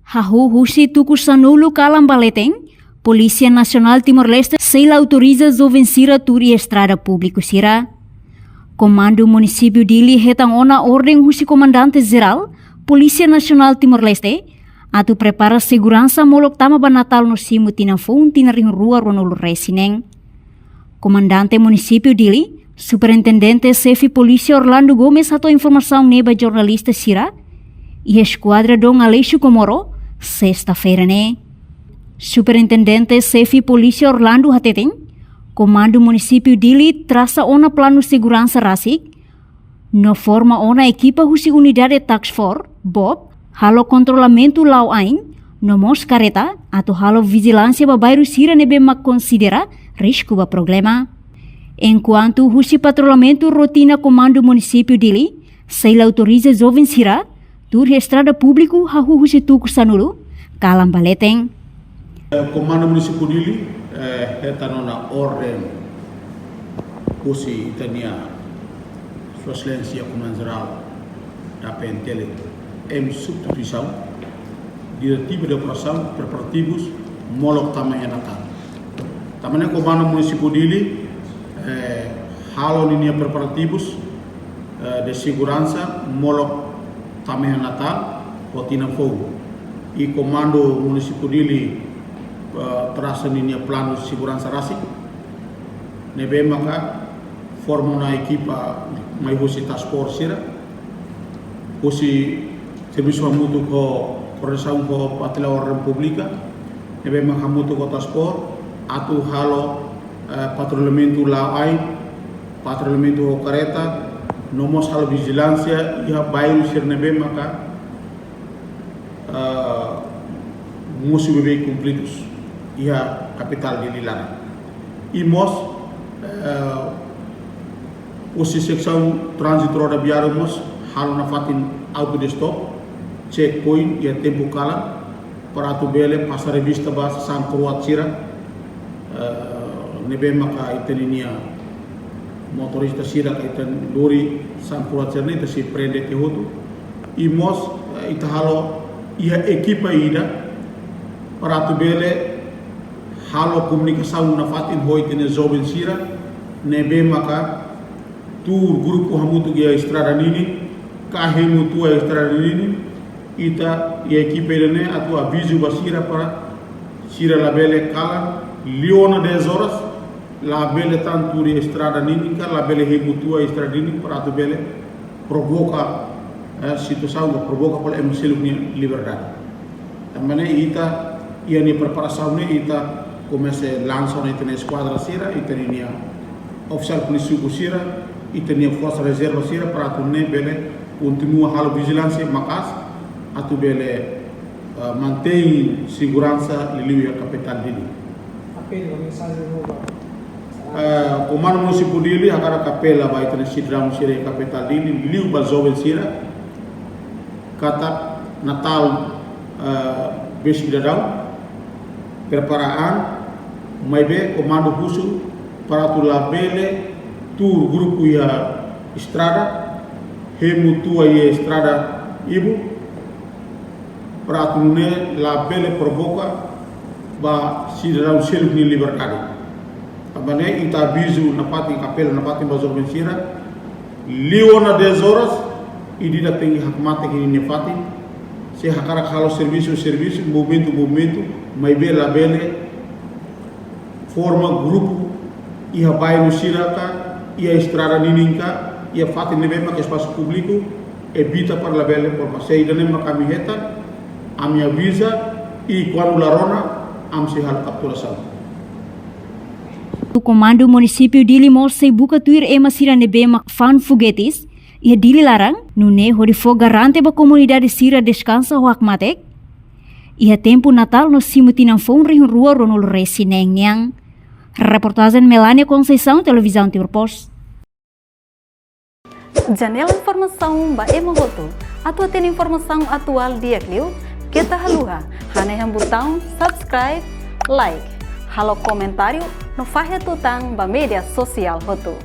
Hahu husi tuku sanulu kalam baleteng, Polícia Nacional Timor-Leste seila autoriza jovem sira turi estrada público sira. Comando Município Dili hetang ona ordem husi Comandante Geral, Polícia Nacional Timor-Leste, atu prepara segurança molok tama ba Natal no simu tinafon tinaring rua ronolo resineng. Comandante Município Dili, Superintendente Chefe Polícia Orlando Gomes atau informação neba jornalista sira, e a esquadra Dom Aleixo Comoro, sexta-feira né. Superintendente Chefe Polícia Orlando Hateteng, Comando Município Dili traça ona plano segurança rasik, no forma ona equipa husi unidade task force, BOB, halo controlamento lau ain, no mos careta, atau halo vigilância ba bairro sira nebe mak considera risco ba problema. Enquanto husi patrulhamento rotina Comando Município Dili, seila autoriza jovem sira, tur estrada público hahu husi tuku sanulu, kalam baleteng. Comando Município Dili nona ordem husi itania Sua Excelência Comandante Geral da PNTL em substituição diretiva de operação preparativos molok tamanho Natal. Tamanho Comando Município Dili halo linha preparativos de segurança molok tamanho Natal rotina fogo e Comando Município Dili traça linha plano de segurança rasik nebe maka forma uma equipa mai husi task force sira husi serviço mutu ko koordinação ko patela ordem pública nebe maka mutu ko task force atu halo patrulhamento lá ai patrulhamento ko careta nomos halo vigilância e bairro sir nebe maka musi bebe cumpridos e a capital de Lilana e mos usi secção trânsito roda viário mos halo na fatin auto de stop checkpoint e tempo kala para tu bele passar revista base sang Croat sira nebe maka itenia motorista sira kaitan lori sang Croat sira ita si prende te hotu e mos ita halo ia equipa ida para tu bele halo komunikasi na fatin hoitene jovem sira nebe maka tur grupo hamutu ge estrada nini kahemu tu estrada nini ita e equipe ne atu aviso basira para sira labele kala liona 10 horas labele tanturi estrada nini ka labele hemu tu estrada nini para atu bele provoca situação que provoca por emissão de liberdade também ita ia ni preparação ne ita comece lançam ita na esquadra sira ita ni oficial polícia sira ita ni força reserva sira para atu ne bele continua halo vigilância makas atu bele mantém segurança liu a capital dili apelo mensagem nova Comando Município Dili agora capela vai ter sidram sira capital dili liu ba jovem sira kata Natal besidadão preparaan maibe comando khusus para tu labele tur grupo ia estrada hemu tua ia estrada ibu para tu ne labele provoca ba cidadão selo ni liberdade abane ita bizu na pati kapel na pati bazo bensira liona 10 horas idida tengi hakmate kini ne pati se hakara halo serviço momento maibe labele forma grupo ia bairro siraka ia estrada nininka ia fati nebe mak espaço público evita para labele por passeio dane kami heta ami avisa e quando larona am se hal capturação. O Comando Município Dili mostra buka tuir ema sira nebe mak fan foguetes ia Dili larang nune hori fo garante ba comunidade sira descansa hoak matek ia tempo Natal no simutinang fong ring rua ronol resineng yang reportagem Melania Conceição, Televisão Timor-Post. Janela informação ba emogoto atau ten informação atual dia kliu kita haluha hane yang botão subscribe like halo comentário no fahe tutang ba media sosial hotu.